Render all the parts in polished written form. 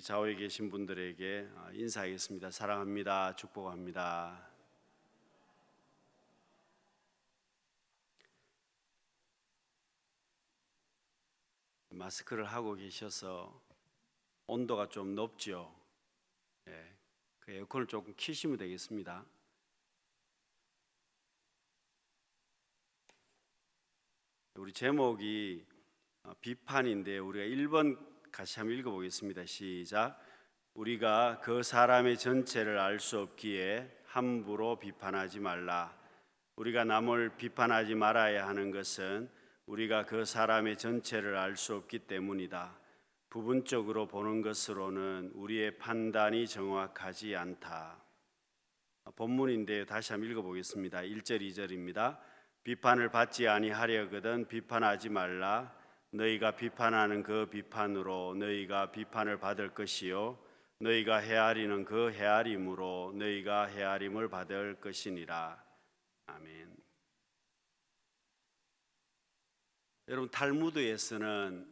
우리 좌우에 계신 분들에게 인사하겠습니다. 사랑합니다. 축복합니다. 마스크를 하고 계셔서 온도가 좀 높죠. 네, 그 에어컨을 조금 켜시면 되겠습니다. 우리 제목이 비판인데 우리가 1번 같이 한번 읽어보겠습니다. 시작. 우리가 그 사람의 전체를 알 수 없기에 함부로 비판하지 말라. 우리가 남을 비판하지 말아야 하는 것은 우리가 그 사람의 전체를 알 수 없기 때문이다. 부분적으로 보는 것으로는 우리의 판단이 정확하지 않다. 본문인데요. 다시 한번 읽어보겠습니다. 1절 2절입니다. 비판을 받지 아니하려거든 비판하지 말라. 너희가 비판하는 그 비판으로 너희가 비판을 받을 것이요 너희가 헤아리는 그 헤아림으로 너희가 헤아림을 받을 것이니라. 아멘. 여러분, 탈무드에서는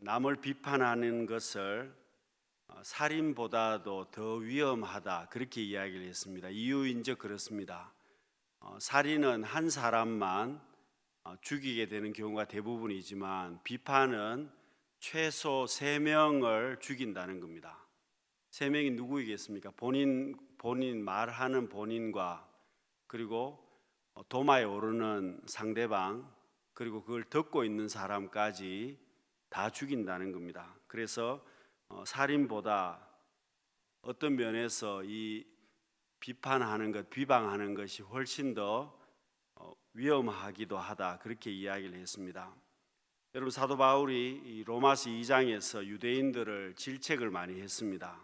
남을 비판하는 것을 살인보다도 더 위험하다 그렇게 이야기를 했습니다. 이유인즉 그렇습니다. 살인은 한 사람만 죽이게 되는 경우가 대부분이지만 비판은 최소 3명을 죽인다는 겁니다. 3명이 누구이겠습니까? 본인 말하는 본인과 그리고 도마에 오르는 상대방 그리고 그걸 듣고 있는 사람까지 다 죽인다는 겁니다. 그래서 살인보다 어떤 면에서 이 비판하는 것, 비방하는 것이 훨씬 더 위험하기도 하다 그렇게 이야기를 했습니다. 여러분, 사도 바울이 이 로마서 2장에서 유대인들을 질책을 많이 했습니다.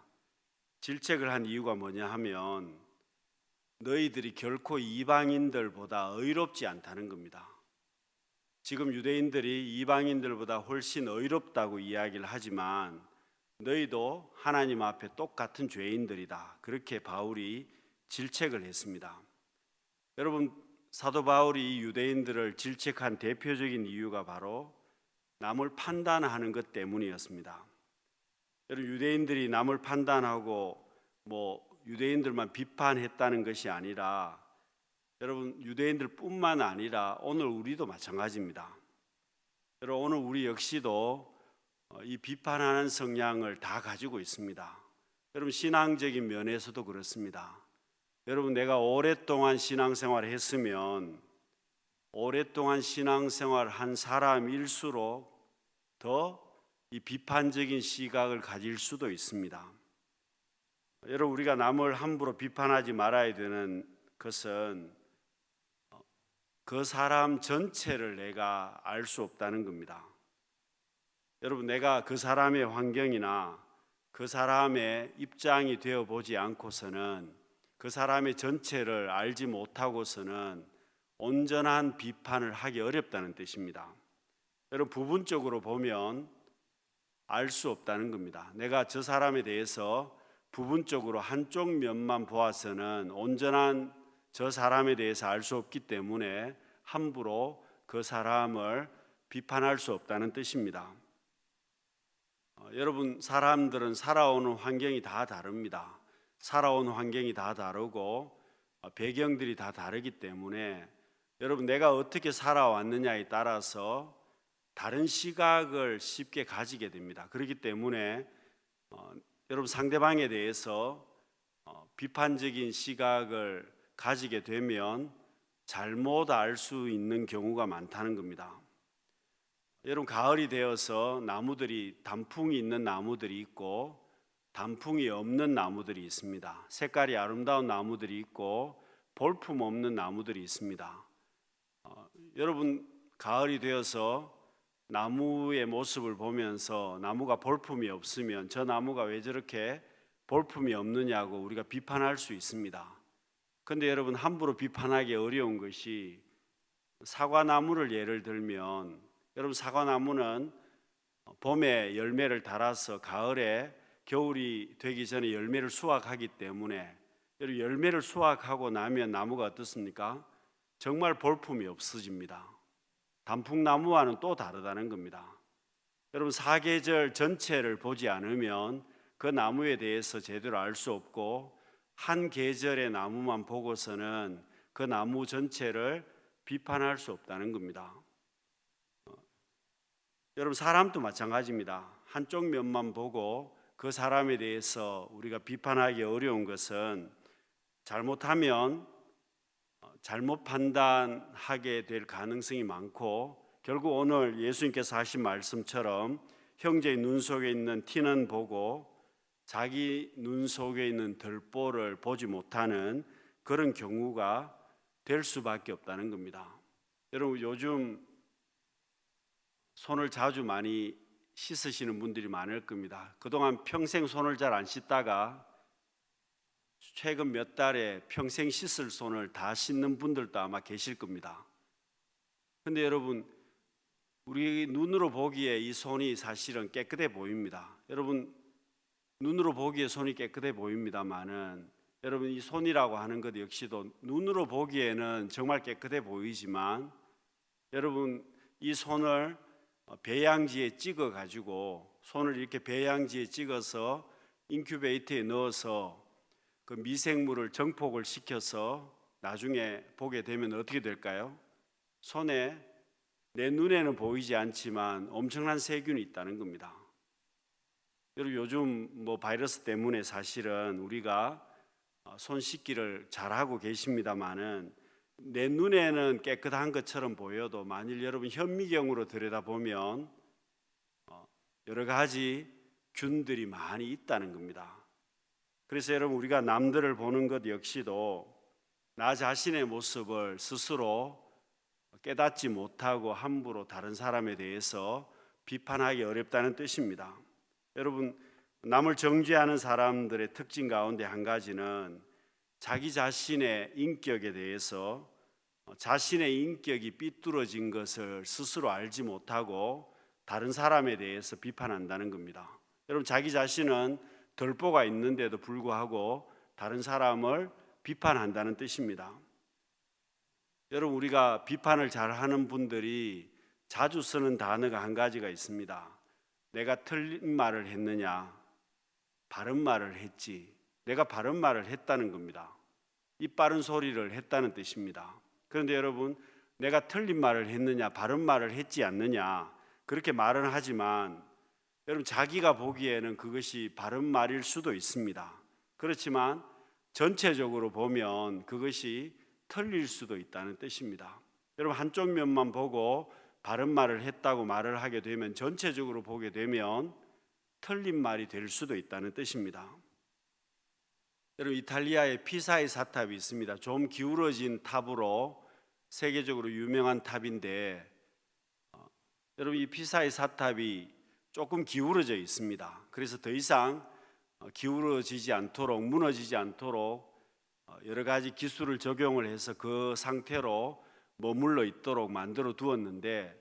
질책을 한 이유가 뭐냐 하면 너희들이 결코 이방인들보다 의롭지 않다는 겁니다. 지금 유대인들이 이방인들보다 훨씬 의롭다고 이야기를 하지만 너희도 하나님 앞에 똑같은 죄인들이다. 그렇게 바울이 질책을 했습니다. 여러분, 사도 바울이 유대인들을 질책한 대표적인 이유가 바로 남을 판단하는 것 때문이었습니다. 여러분, 유대인들이 남을 판단하고 유대인들만 비판했다는 것이 아니라 여러분, 유대인들뿐만 아니라 오늘 우리도 마찬가지입니다. 여러분, 오늘 우리 역시도 이 비판하는 성향을 다 가지고 있습니다. 여러분, 신앙적인 면에서도 그렇습니다. 여러분, 내가 오랫동안 신앙생활을 했으면 오랫동안 신앙생활을 한 사람일수록 더 이 비판적인 시각을 가질 수도 있습니다. 여러분, 우리가 남을 함부로 비판하지 말아야 되는 것은 그 사람 전체를 내가 알 수 없다는 겁니다. 여러분, 내가 그 사람의 환경이나 그 사람의 입장이 되어 보지 않고서는 그 사람의 전체를 알지 못하고서는 온전한 비판을 하기 어렵다는 뜻입니다. 여러분, 부분적으로 보면 알 수 없다는 겁니다. 내가 저 사람에 대해서 부분적으로 한쪽 면만 보아서는 온전한 저 사람에 대해서 알 수 없기 때문에 함부로 그 사람을 비판할 수 없다는 뜻입니다. 여러분, 사람들은 살아오는 환경이 다 다릅니다. 살아온 환경이 다 다르고 배경들이 다 다르기 때문에 여러분, 내가 어떻게 살아왔느냐에 따라서 다른 시각을 쉽게 가지게 됩니다. 그렇기 때문에 여러분, 상대방에 대해서 비판적인 시각을 가지게 되면 잘못 알 수 있는 경우가 많다는 겁니다. 여러분, 가을이 되어서 나무들이 단풍이 있는 나무들이 있고 단풍이 없는 나무들이 있습니다. 색깔이 아름다운 나무들이 있고 볼품 없는 나무들이 있습니다. 여러분, 가을이 되어서 나무의 모습을 보면서 나무가 볼품이 없으면 저 나무가 왜 저렇게 볼품이 없느냐고 우리가 비판할 수 있습니다. 그런데 여러분, 함부로 비판하기 어려운 것이 사과나무를 예를 들면 여러분, 사과나무는 봄에 열매를 달아서 가을에 겨울이 되기 전에 열매를 수확하기 때문에 여러분, 열매를 수확하고 나면 나무가 어떻습니까? 정말 볼품이 없어집니다. 단풍나무와는 또 다르다는 겁니다. 여러분, 사계절 전체를 보지 않으면 그 나무에 대해서 제대로 알 수 없고 한 계절의 나무만 보고서는 그 나무 전체를 비판할 수 없다는 겁니다. 여러분, 사람도 마찬가지입니다. 한쪽 면만 보고 그 사람에 대해서 우리가 비판하기 어려운 것은 잘못하면 잘못 판단하게 될 가능성이 많고, 결국 오늘 예수님께서 하신 말씀처럼 형제의 눈 속에 있는 티는 보고 자기 눈 속에 있는 들보를 보지 못하는 그런 경우가 될 수밖에 없다는 겁니다. 여러분, 요즘 손을 자주 많이 씻으시는 분들이 많을 겁니다. 그동안 평생 손을 잘 안 씻다가 최근 몇 달에 평생 씻을 손을 다 씻는 분들도 아마 계실 겁니다. 근데 여러분, 우리 눈으로 보기에 이 손이 사실은 깨끗해 보입니다. 여러분, 눈으로 보기에 손이 깨끗해 보입니다만은 여러분, 이 손이라고 하는 것 역시도 눈으로 보기에는 정말 깨끗해 보이지만 여러분, 이 손을 배양지에 찍어 가지고 손을 이렇게 배양지에 찍어서 인큐베이터에 넣어서 그 미생물을 정폭을 시켜서 나중에 보게 되면 어떻게 될까요? 손에 내 눈에는 보이지 않지만 엄청난 세균이 있다는 겁니다. 여러분, 요즘 바이러스 때문에 사실은 우리가 손 씻기를 잘하고 계십니다만은 내 눈에는 깨끗한 것처럼 보여도 만일 여러분 현미경으로 들여다보면 여러 가지 균들이 많이 있다는 겁니다. 그래서 여러분, 우리가 남들을 보는 것 역시도 나 자신의 모습을 스스로 깨닫지 못하고 함부로 다른 사람에 대해서 비판하기 어렵다는 뜻입니다. 여러분, 남을 정죄하는 사람들의 특징 가운데 한 가지는 자기 자신의 인격에 대해서 자신의 인격이 삐뚤어진 것을 스스로 알지 못하고 다른 사람에 대해서 비판한다는 겁니다. 여러분, 자기 자신은 덜보가 있는데도 불구하고 다른 사람을 비판한다는 뜻입니다. 여러분, 우리가 비판을 잘하는 분들이 자주 쓰는 단어가 한 가지가 있습니다. 내가 틀린 말을 했느냐, 바른 말을 했지. 내가 바른 말을 했다는 겁니다. 입 바른 소리를 했다는 뜻입니다. 그런데 여러분, 내가 틀린 말을 했느냐, 바른 말을 했지 않느냐, 그렇게 말은 하지만 여러분, 자기가 보기에는 그것이 바른 말일 수도 있습니다. 그렇지만 전체적으로 보면 그것이 틀릴 수도 있다는 뜻입니다. 여러분, 한쪽 면만 보고 바른 말을 했다고 말을 하게 되면 전체적으로 보게 되면 틀린 말이 될 수도 있다는 뜻입니다. 여러분, 이탈리아에 피사의 사탑이 있습니다. 좀 기울어진 탑으로 세계적으로 유명한 탑인데 여러분, 이 피사의 사탑이 조금 기울어져 있습니다. 그래서 더 이상 기울어지지 않도록, 무너지지 않도록 여러 가지 기술을 적용을 해서 그 상태로 머물러 있도록 만들어 두었는데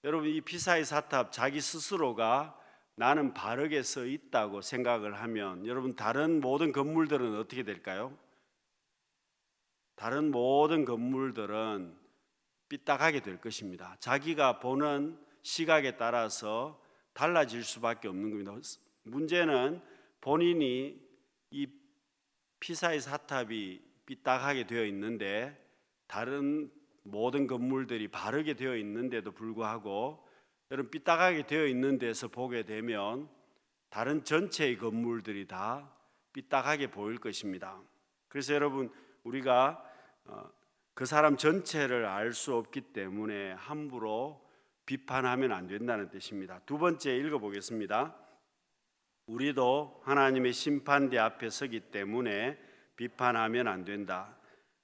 여러분, 이 피사의 사탑 자기 스스로가 나는 바르게 서 있다고 생각을 하면 여러분, 다른 모든 건물들은 어떻게 될까요? 다른 모든 건물들은 삐딱하게 될 것입니다. 자기가 보는 시각에 따라서 달라질 수밖에 없는 겁니다. 문제는 본인이 이 피사의 사탑이 삐딱하게 되어 있는데 다른 모든 건물들이 바르게 되어 있는데도 불구하고 여러분, 삐딱하게 되어 있는 데서 보게 되면 다른 전체의 건물들이 다 삐딱하게 보일 것입니다. 그래서 여러분, 우리가 그 사람 전체를 알 수 없기 때문에 함부로 비판하면 안 된다는 뜻입니다. 두 번째 읽어보겠습니다. 우리도 하나님의 심판대 앞에 서기 때문에 비판하면 안 된다.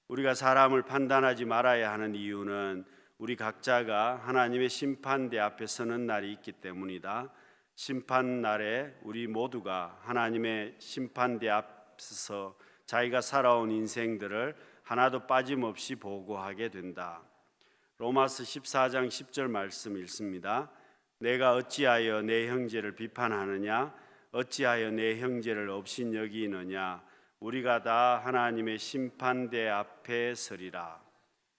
우리가 사람을 판단하지 말아야 하는 이유는 우리 각자가 하나님의 심판대 앞에 서는 날이 있기 때문이다. 심판 날에 우리 모두가 하나님의 심판대 앞에서 자기가 살아온 인생들을 하나도 빠짐없이 보고하게 된다. 로마서 14장 10절 말씀 읽습니다. 내가 어찌하여 내 형제를 비판하느냐, 어찌하여 내 형제를 업신여기느냐, 우리가 다 하나님의 심판대 앞에 서리라.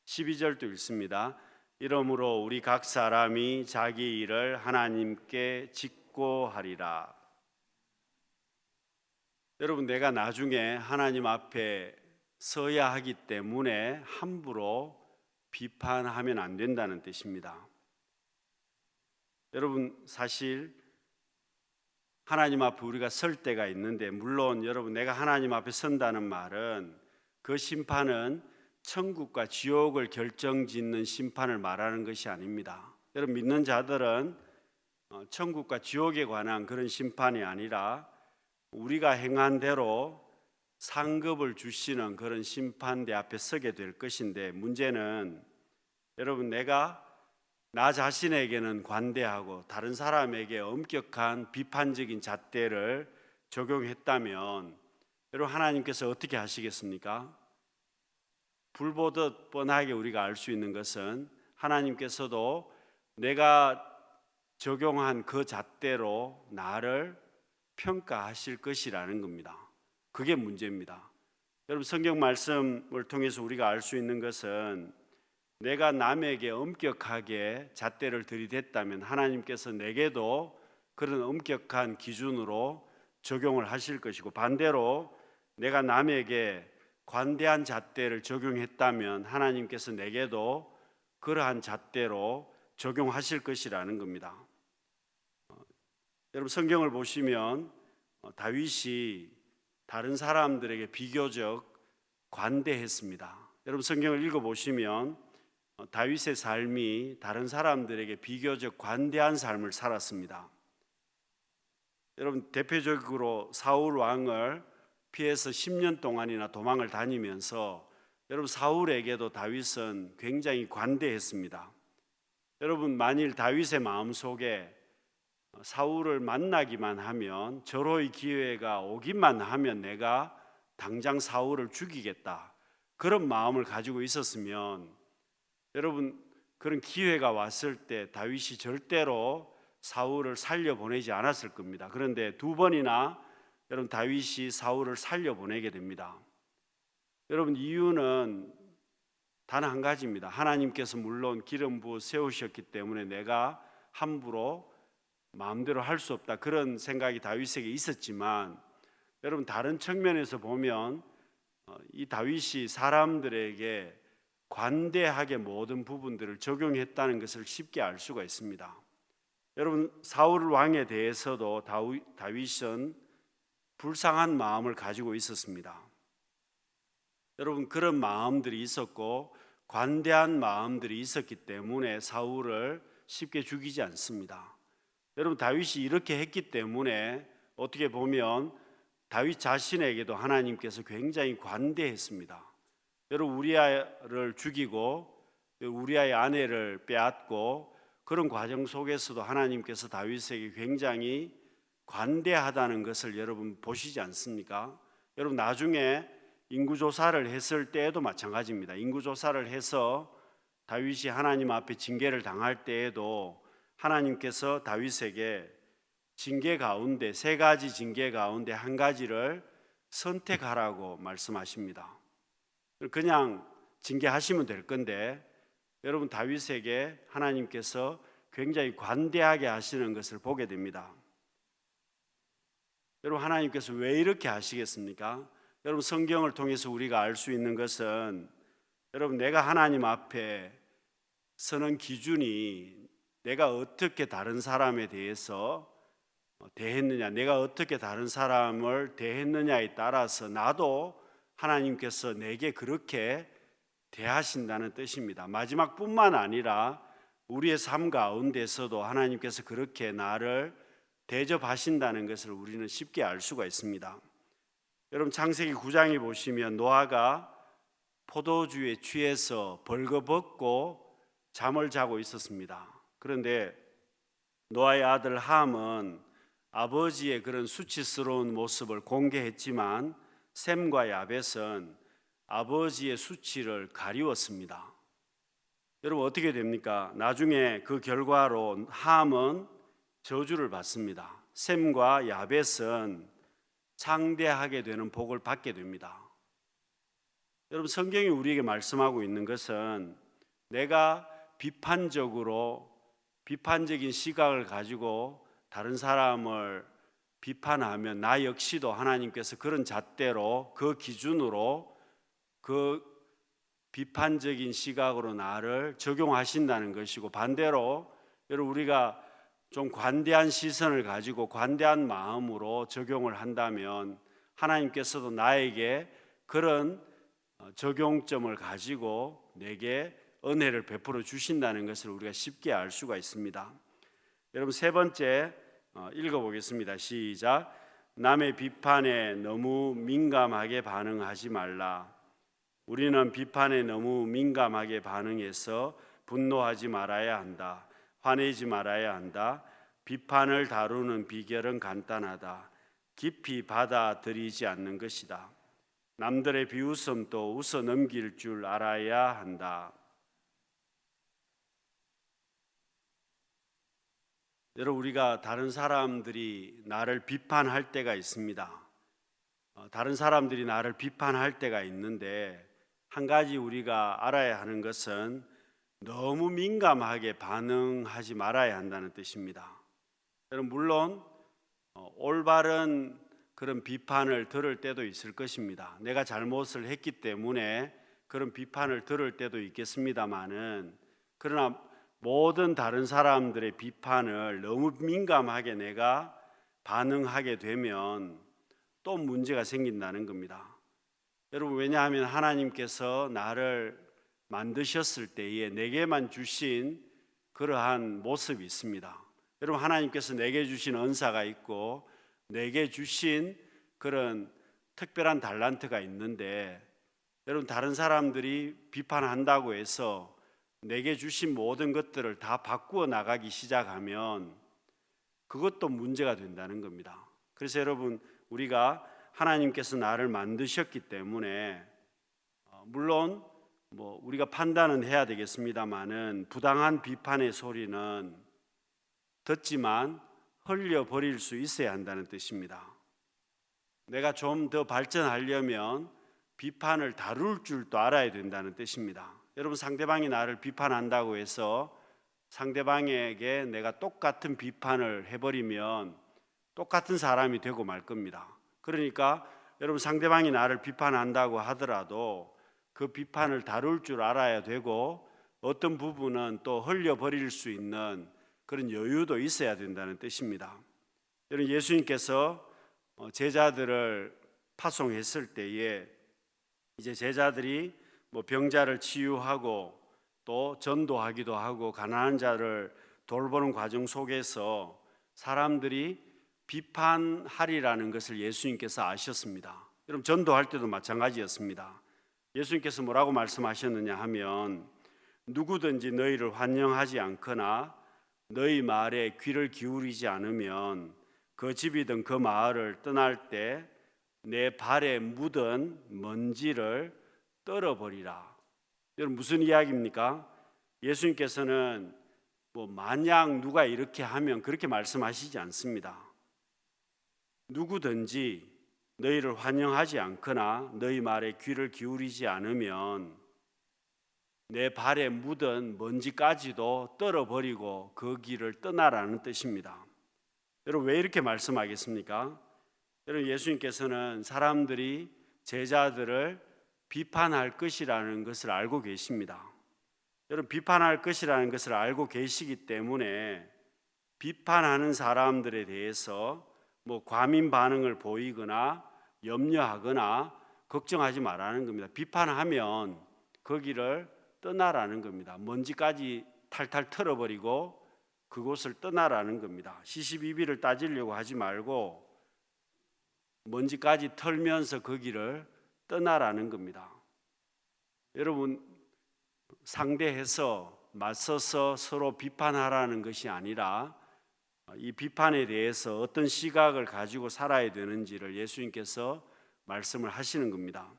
12절도 읽습니다. 이러므로 우리 각 사람이 자기 일을 하나님께 직고하리라. 여러분, 내가 나중에 하나님 앞에 서야 하기 때문에 함부로 비판하면 안 된다는 뜻입니다. 여러분, 사실 하나님 앞에 우리가 설 때가 있는데, 물론 여러분, 내가 하나님 앞에 선다는 말은 그 심판은 천국과 지옥을 결정짓는 심판을 말하는 것이 아닙니다. 여러분, 믿는 자들은 천국과 지옥에 관한 그런 심판이 아니라 우리가 행한 대로 상급을 주시는 그런 심판대 앞에 서게 될 것인데, 문제는 여러분, 내가 나 자신에게는 관대하고 다른 사람에게 엄격한 비판적인 잣대를 적용했다면 여러분, 하나님께서 어떻게 하시겠습니까? 불보듯 뻔하게 우리가 알 수 있는 것은 하나님께서도 내가 적용한 그 잣대로 나를 평가하실 것이라는 겁니다. 그게 문제입니다. 여러분, 성경 말씀을 통해서 우리가 알 수 있는 것은 내가 남에게 엄격하게 잣대를 들이댔다면 하나님께서 내게도 그런 엄격한 기준으로 적용을 하실 것이고, 반대로 내가 남에게 관대한 잣대를 적용했다면 하나님께서 내게도 그러한 잣대로 적용하실 것이라는 겁니다. 여러분, 성경을 보시면 다윗이 다른 사람들에게 비교적 관대했습니다. 여러분, 성경을 읽어보시면 다윗의 삶이 다른 사람들에게 비교적 관대한 삶을 살았습니다. 여러분, 대표적으로 사울 왕을 피해서 10년 동안이나 도망을 다니면서 여러분, 사울에게도 다윗은 굉장히 관대했습니다. 여러분, 만일 다윗의 마음속에 사울을 만나기만 하면, 절호의 기회가 오기만 하면 내가 당장 사울을 죽이겠다, 그런 마음을 가지고 있었으면 여러분, 그런 기회가 왔을 때 다윗이 절대로 사울을 살려보내지 않았을 겁니다. 그런데 두 번이나 여러분, 다윗이 사울을 살려보내게 됩니다. 여러분, 이유는 단 한 가지입니다. 하나님께서 물론 기름 부어 세우셨기 때문에 내가 함부로 마음대로 할 수 없다, 그런 생각이 다윗에게 있었지만, 여러분, 다른 측면에서 보면 이 다윗이 사람들에게 관대하게 모든 부분들을 적용했다는 것을 쉽게 알 수가 있습니다. 여러분, 사울 왕에 대해서도 다윗은 불쌍한 마음을 가지고 있었습니다. 여러분, 그런 마음들이 있었고 관대한 마음들이 있었기 때문에 사울을 쉽게 죽이지 않습니다. 여러분, 다윗이 이렇게 했기 때문에 어떻게 보면 다윗 자신에게도 하나님께서 굉장히 관대했습니다. 여러분, 우리아를 죽이고 우리아의 아내를 빼앗고 그런 과정 속에서도 하나님께서 다윗에게 굉장히 관대하다는 것을 여러분 보시지 않습니까? 여러분, 나중에 인구조사를 했을 때에도 마찬가지입니다. 인구조사를 해서 다윗이 하나님 앞에 징계를 당할 때에도 하나님께서 다윗에게 징계 가운데, 세 가지 징계 가운데 한 가지를 선택하라고 말씀하십니다. 그냥 징계하시면 될 건데, 여러분, 다윗에게 하나님께서 굉장히 관대하게 하시는 것을 보게 됩니다. 여러분, 하나님께서 왜 이렇게 하시겠습니까? 여러분, 성경을 통해서 우리가 알 수 있는 것은, 여러분, 내가 하나님 앞에 서는 기준이 내가 어떻게 다른 사람에 대해서 대했느냐, 내가 어떻게 다른 사람을 대했느냐에 따라서 나도 하나님께서 내게 그렇게 대하신다는 뜻입니다. 마지막뿐만 아니라 우리의 삶 가운데서도 하나님께서 그렇게 나를 대접하신다는 것을 우리는 쉽게 알 수가 있습니다. 여러분, 창세기 9장에 보시면 노아가 포도주에 취해서 벌거벗고 잠을 자고 있었습니다. 그런데 노아의 아들 함은 아버지의 그런 수치스러운 모습을 공개했지만 셈과 야벳은 아버지의 수치를 가리웠습니다. 여러분, 어떻게 됩니까? 나중에 그 결과로 함은 저주를 받습니다. 셈과 야벳은 창대하게 되는 복을 받게 됩니다. 여러분, 성경이 우리에게 말씀하고 있는 것은 내가 비판적인 시각을 가지고 다른 사람을 비판하면 나 역시도 하나님께서 그런 잣대로 그 기준으로 그 비판적인 시각으로 나를 적용하신다는 것이고, 반대로 여러분 우리가 좀 관대한 시선을 가지고 관대한 마음으로 적용을 한다면 하나님께서도 나에게 그런 적용점을 가지고 내게 은혜를 베풀어 주신다는 것을 우리가 쉽게 알 수가 있습니다. 여러분 세 번째 읽어보겠습니다. 시작. 남의 비판에 너무 민감하게 반응하지 말라. 우리는 비판에 너무 민감하게 반응해서 분노하지 말아야 한다. 화내지 말아야 한다. 비판을 다루는 비결은 간단하다. 깊이 받아들이지 않는 것이다. 남들의 비웃음도 웃어 넘길 줄 알아야 한다. 여러분 우리가 다른 사람들이 나를 비판할 때가 있습니다. 다른 사람들이 나를 비판할 때가 있는데 한 가지 우리가 알아야 하는 것은 너무 민감하게 반응하지 말아야 한다는 뜻입니다. 여러분 물론 올바른 그런 비판을 들을 때도 있을 것입니다. 내가 잘못을 했기 때문에 그런 비판을 들을 때도 있겠습니다마는, 그러나 모든 다른 사람들의 비판을 너무 민감하게 내가 반응하게 되면 또 문제가 생긴다는 겁니다. 여러분 왜냐하면 하나님께서 나를 만드셨을 때에 내게만 주신 그러한 모습이 있습니다. 여러분 하나님께서 내게 주신 은사가 있고 내게 주신 그런 특별한 달란트가 있는데, 여러분 다른 사람들이 비판한다고 해서 내게 주신 모든 것들을 다 바꾸어 나가기 시작하면 그것도 문제가 된다는 겁니다. 그래서 여러분 우리가 하나님께서 나를 만드셨기 때문에 물론 우리가 판단은 해야 되겠습니다마는 부당한 비판의 소리는 듣지만 흘려버릴 수 있어야 한다는 뜻입니다. 내가 좀 더 발전하려면 비판을 다룰 줄도 알아야 된다는 뜻입니다. 여러분 상대방이 나를 비판한다고 해서 상대방에게 내가 똑같은 비판을 해버리면 똑같은 사람이 되고 말 겁니다. 그러니까 여러분 상대방이 나를 비판한다고 하더라도 그 비판을 다룰 줄 알아야 되고 어떤 부분은 또 흘려버릴 수 있는 그런 여유도 있어야 된다는 뜻입니다. 여러분 예수님께서 제자들을 파송했을 때에 이제 제자들이 병자를 치유하고 또 전도하기도 하고 가난한 자를 돌보는 과정 속에서 사람들이 비판하리라는 것을 예수님께서 아셨습니다. 여러분 전도할 때도 마찬가지였습니다. 예수님께서 뭐라고 말씀하셨느냐 하면 누구든지 너희를 환영하지 않거나 너희 말에 귀를 기울이지 않으면 그 집이든 그 마을을 떠날 때 내 발에 묻은 먼지를 떨어버리라. 여러분 무슨 이야기입니까? 예수님께서는 만약 누가 이렇게 하면 그렇게 말씀하시지 않습니다. 누구든지 너희를 환영하지 않거나 너희 말에 귀를 기울이지 않으면 내 발에 묻은 먼지까지도 떨어버리고 그 길을 떠나라는 뜻입니다. 여러분 왜 이렇게 말씀하겠습니까? 여러분 예수님께서는 사람들이 제자들을 비판할 것이라는 것을 알고 계십니다. 여러분 비판할 것이라는 것을 알고 계시기 때문에 비판하는 사람들에 대해서 과민 반응을 보이거나 염려하거나 걱정하지 말라는 겁니다. 비판하면 거기를 떠나라는 겁니다. 먼지까지 탈탈 털어버리고 그곳을 떠나라는 겁니다. 시시비비를 따지려고 하지 말고 먼지까지 털면서 거기를 떠나라는 겁니다. 여러분 상대해서 맞서서 서로 비판하라는 것이 아니라 이 비판에 대해서 어떤 시각을 가지고 살아야 되는지를 예수님께서 말씀을 하시는 겁니다.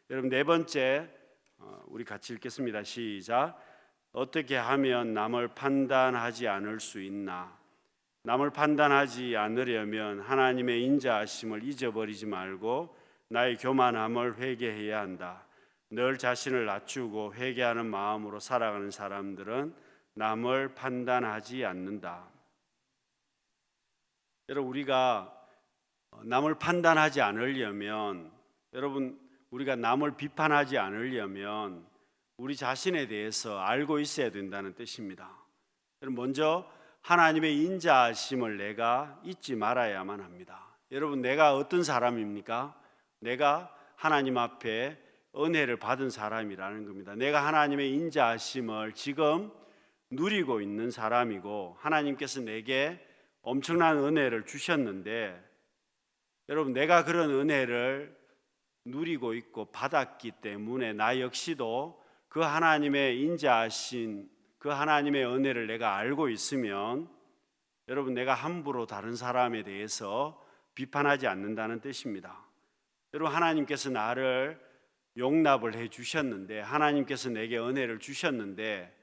여러분 네 번째 우리 같이 읽겠습니다. 시작. 어떻게 하면 남을 판단하지 않을 수 있나? 남을 판단하지 않으려면 하나님의 인자하심을 잊어버리지 말고 나의 교만함을 회개해야 한다. 늘 자신을 낮추고 회개하는 마음으로 살아가는 사람들은 남을 판단하지 않는다. 여러분 우리가 남을 판단하지 않으려면, 여러분, 우리가 남을 비판하지 않으려면 우리 자신에 대해서 알고 있어야 된다는 뜻입니다. 먼저 하나님의 인자하심을 내가 잊지 말아야만 합니다. 여러분, 내가 어떤 사람입니까? 내가 하나님 앞에 은혜를 받은 사람이라는 겁니다. 내가 하나님의 인자하심을 지금 누리고 있는 사람이고, 하나님께서 내게 엄청난 은혜를 주셨는데, 여러분, 내가 그런 은혜를 누리고 있고 받았기 때문에 나 역시도 그 하나님의 인자하신 그 하나님의 은혜를 내가 알고 있으면, 여러분, 내가 함부로 다른 사람에 대해서 비판하지 않는다는 뜻입니다. 여러분, 하나님께서 나를 용납을 해 주셨는데, 하나님께서 내게 은혜를 주셨는데,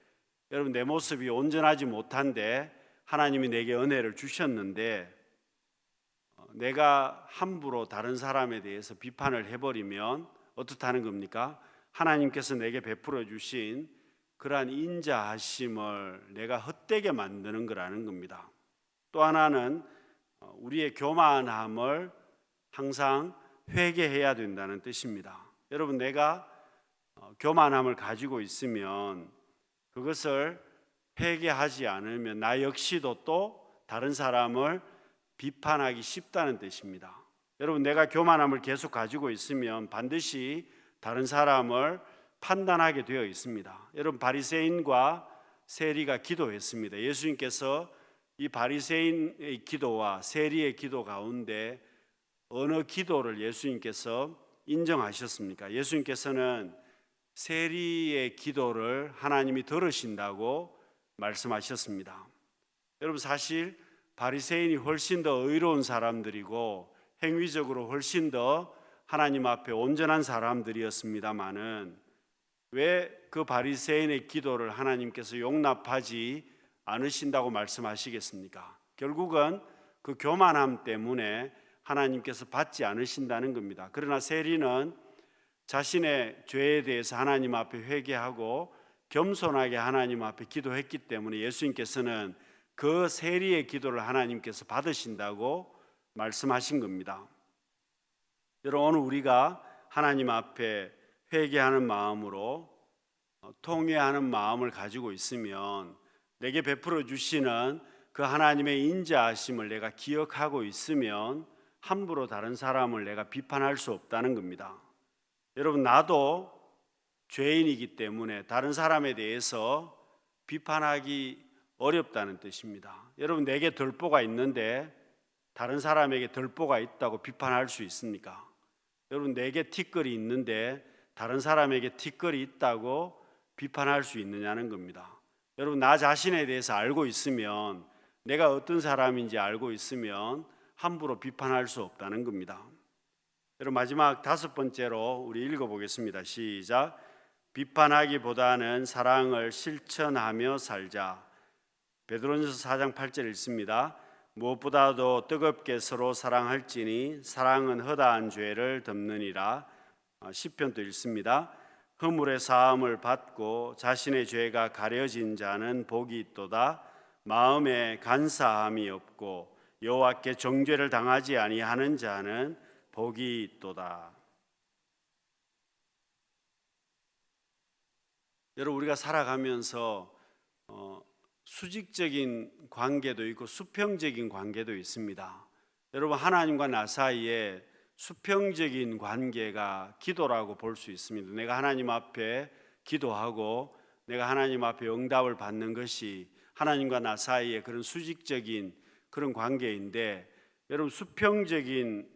여러분, 내 모습이 온전하지 못한데 하나님이 내게 은혜를 주셨는데 내가 함부로 다른 사람에 대해서 비판을 해버리면 어떻다는 겁니까? 하나님께서 내게 베풀어 주신 그러한 인자하심을 내가 헛되게 만드는 거라는 겁니다. 또 하나는 우리의 교만함을 항상 회개해야 된다는 뜻입니다. 여러분, 내가 교만함을 가지고 있으면 그것을 회개하지 않으면 나 역시도 또 다른 사람을 비판하기 쉽다는 뜻입니다. 여러분, 내가 교만함을 계속 가지고 있으면 반드시 다른 사람을 판단하게 되어 있습니다. 여러분, 바리새인과 세리가 기도했습니다. 예수님께서 이 바리새인의 기도와 세리의 기도 가운데 어느 기도를 예수님께서 인정하셨습니까? 예수님께서는 세리의 기도를 하나님이 들으신다고 말씀하셨습니다. 여러분, 사실 바리새인이 훨씬 더 의로운 사람들이고 행위적으로 훨씬 더 하나님 앞에 온전한 사람들이었습니다마는 왜 그 바리새인의 기도를 하나님께서 용납하지 않으신다고 말씀하시겠습니까? 결국은 그 교만함 때문에 하나님께서 받지 않으신다는 겁니다. 그러나 세리는 자신의 죄에 대해서 하나님 앞에 회개하고 겸손하게 하나님 앞에 기도했기 때문에 예수님께서는 그 세리의 기도를 하나님께서 받으신다고 말씀하신 겁니다. 여러분, 오늘 우리가 하나님 앞에 회개하는 마음으로 통회하는 마음을 가지고 있으면 내게 베풀어 주시는 그 하나님의 인자하심을 내가 기억하고 있으면 함부로 다른 사람을 내가 비판할 수 없다는 겁니다. 여러분, 나도 죄인이기 때문에 다른 사람에 대해서 비판하기 어렵다는 뜻입니다. 여러분, 내게 덜보가 있는데 다른 사람에게 덜보가 있다고 비판할 수 있습니까? 여러분, 내게 티끌이 있는데 다른 사람에게 티끌이 있다고 비판할 수 있느냐는 겁니다. 여러분, 나 자신에 대해서 알고 있으면, 내가 어떤 사람인지 알고 있으면 함부로 비판할 수 없다는 겁니다. 여러분, 마지막 5번째로 우리 읽어보겠습니다. 시작. 비판하기보다는 사랑을 실천하며 살자. 베드로전서 4장 8절 읽습니다. 무엇보다도 뜨겁게 서로 사랑할지니 사랑은 허다한 죄를 덮느니라. 시편도 읽습니다. 허물의 사함을 받고 자신의 죄가 가려진 자는 복이 있도다. 마음에 간사함이 없고 여호와께 정죄를 당하지 아니하는 자는 복이 있도다. 여러분, 우리가 살아가면서 수직적인 관계도 있고 수평적인 관계도 있습니다. 여러분, 하나님과 나 사이에 수평적인 관계가 기도라고 볼 수 있습니다. 내가 하나님 앞에 기도하고 내가 하나님 앞에 응답을 받는 것이 하나님과 나 사이에 그런 수직적인 그런 관계인데, 여러분, 수평적인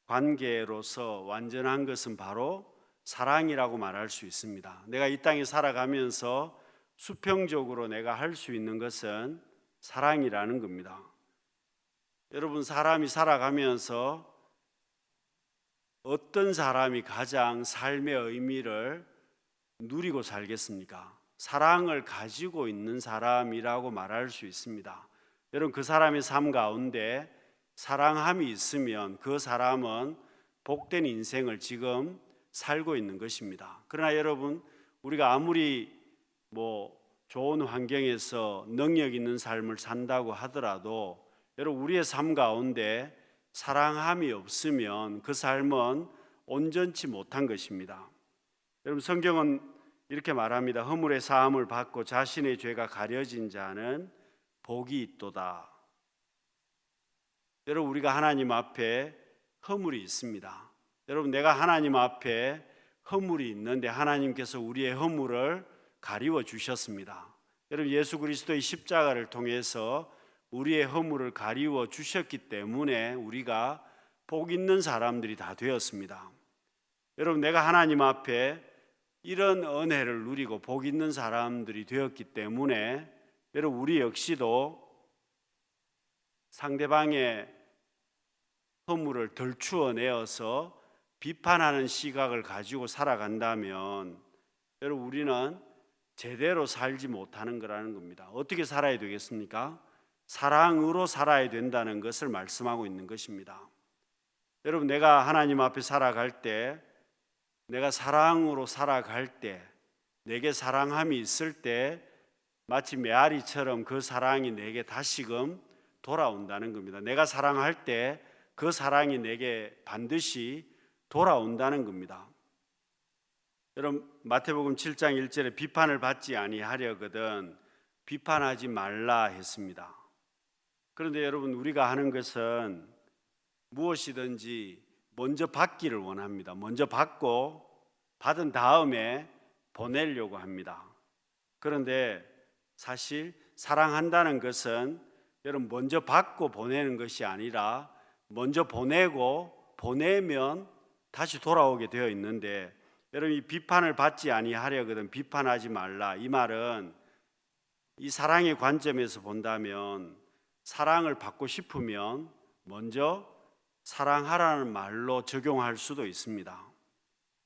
관계로서 완전한 것은 바로 사랑이라고 말할 수 있습니다. 내가 이 땅에 살아가면서 수평적으로 내가 할 수 있는 것은 사랑이라는 겁니다. 여러분, 사람이 살아가면서 어떤 사람이 가장 삶의 의미를 누리고 살겠습니까? 사랑을 가지고 있는 사람이라고 말할 수 있습니다. 여러분, 그 사람의 삶 가운데 사랑함이 있으면 그 사람은 복된 인생을 지금 살고 있는 것입니다. 그러나 여러분, 우리가 아무리 좋은 환경에서 능력 있는 삶을 산다고 하더라도 여러분, 우리의 삶 가운데 사랑함이 없으면 그 삶은 온전치 못한 것입니다. 여러분, 성경은 이렇게 말합니다. 허물의 사함을 받고 자신의 죄가 가려진 자는 복이 있도다. 여러분, 우리가 하나님 앞에 허물이 있습니다. 여러분, 내가 하나님 앞에 허물이 있는데 하나님께서 우리의 허물을 가리워 주셨습니다. 여러분, 예수 그리스도의 십자가를 통해서 우리의 허물을 가리워 주셨기 때문에 우리가 복 있는 사람들이 다 되었습니다. 여러분, 내가 하나님 앞에 이런 은혜를 누리고 복 있는 사람들이 되었기 때문에 여러분, 우리 역시도 상대방의 허물을 덜 추어내어서 비판하는 시각을 가지고 살아간다면 여러분, 우리는 제대로 살지 못하는 거라는 겁니다. 어떻게 살아야 되겠습니까? 사랑으로 살아야 된다는 것을 말씀하고 있는 것입니다. 여러분, 내가 하나님 앞에 살아갈 때, 내가 사랑으로 살아갈 때, 내게 사랑함이 있을 때 마치 메아리처럼 그 사랑이 내게 다시금 돌아온다는 겁니다. 내가 사랑할 때 그 사랑이 내게 반드시 돌아온다는 겁니다. 여러분, 마태복음 7장 1절에 비판을 받지 아니하려거든 비판하지 말라 했습니다. 그런데 여러분, 우리가 하는 것은 무엇이든지 먼저 받기를 원합니다. 먼저 받고 받은 다음에 보내려고 합니다. 그런데 사실 사랑한다는 것은 여러분, 먼저 받고 보내는 것이 아니라 먼저 보내고 보내면 다시 돌아오게 되어 있는데, 여러분, 이 비판을 받지 아니하려거든 비판하지 말라, 이 말은 이 사랑의 관점에서 본다면 사랑을 받고 싶으면 먼저 사랑하라는 말로 적용할 수도 있습니다.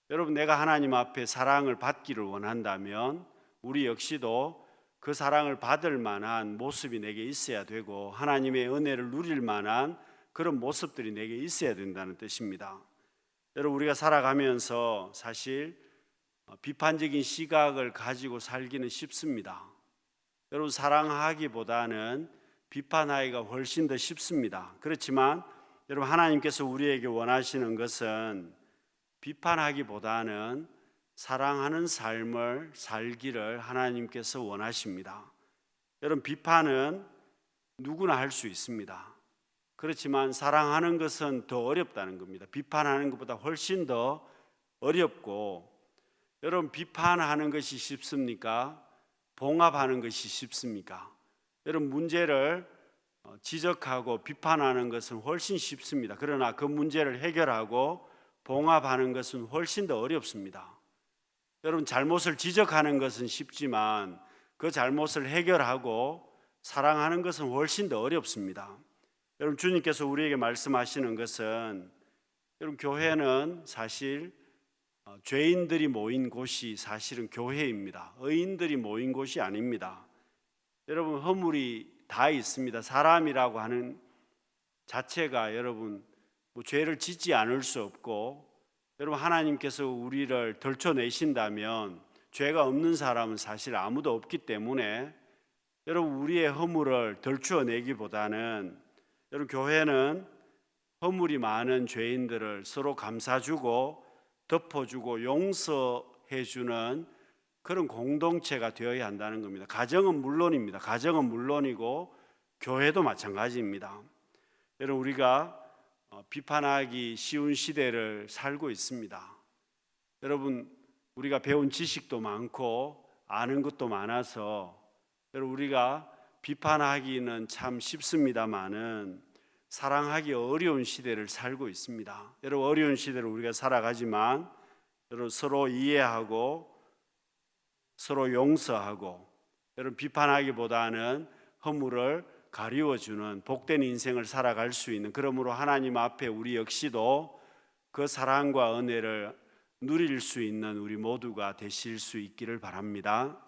여러분, 내가 하나님 앞에 사랑을 받기를 원한다면 우리 역시도 그 사랑을 받을 만한 모습이 내게 있어야 되고 하나님의 은혜를 누릴 만한 그런 모습들이 내게 있어야 된다는 뜻입니다. 여러분, 우리가 살아가면서 사실 비판적인 시각을 가지고 살기는 쉽습니다. 여러분, 사랑하기보다는 비판하기가 훨씬 더 쉽습니다. 그렇지만 여러분, 하나님께서 우리에게 원하시는 것은 비판하기보다는 사랑하는 삶을 살기를 하나님께서 원하십니다. 여러분, 비판은 누구나 할 수 있습니다. 그렇지만 사랑하는 것은 더 어렵다는 겁니다. 비판하는 것보다 훨씬 더 어렵고, 여러분, 비판하는 것이 쉽습니까? 봉합하는 것이 쉽습니까? 여러분, 문제를 지적하고 비판하는 것은 훨씬 쉽습니다. 그러나 그 문제를 해결하고 봉합하는 것은 훨씬 더 어렵습니다. 여러분, 잘못을 지적하는 것은 쉽지만 그 잘못을 해결하고 사랑하는 것은 훨씬 더 어렵습니다. 여러분, 주님께서 우리에게 말씀하시는 것은, 여러분, 교회는 사실 죄인들이 모인 곳이 사실은 교회입니다. 의인들이 모인 곳이 아닙니다. 여러분, 허물이 다 있습니다. 사람이라고 하는 자체가 여러분 죄를 짓지 않을 수 없고, 여러분, 하나님께서 우리를 덜쳐내신다면 죄가 없는 사람은 사실 아무도 없기 때문에 여러분, 우리의 허물을 덜쳐내기보다는 여러분, 교회는 허물이 많은 죄인들을 서로 감싸주고 덮어주고 용서해주는 그런 공동체가 되어야 한다는 겁니다. 가정은 물론입니다. 가정은 물론이고 교회도 마찬가지입니다. 여러분, 우리가 비판하기 쉬운 시대를 살고 있습니다. 여러분, 우리가 배운 지식도 많고 아는 것도 많아서 여러분, 우리가 비판하기는 참 쉽습니다만은 사랑하기 어려운 시대를 살고 있습니다. 여러분, 어려운 시대를 우리가 살아가지만 여러분, 서로 이해하고 서로 용서하고 여러분, 비판하기보다는 허물을 가리워주는 복된 인생을 살아갈 수 있는, 그러므로 하나님 앞에 우리 역시도 그 사랑과 은혜를 누릴 수 있는 우리 모두가 되실 수 있기를 바랍니다.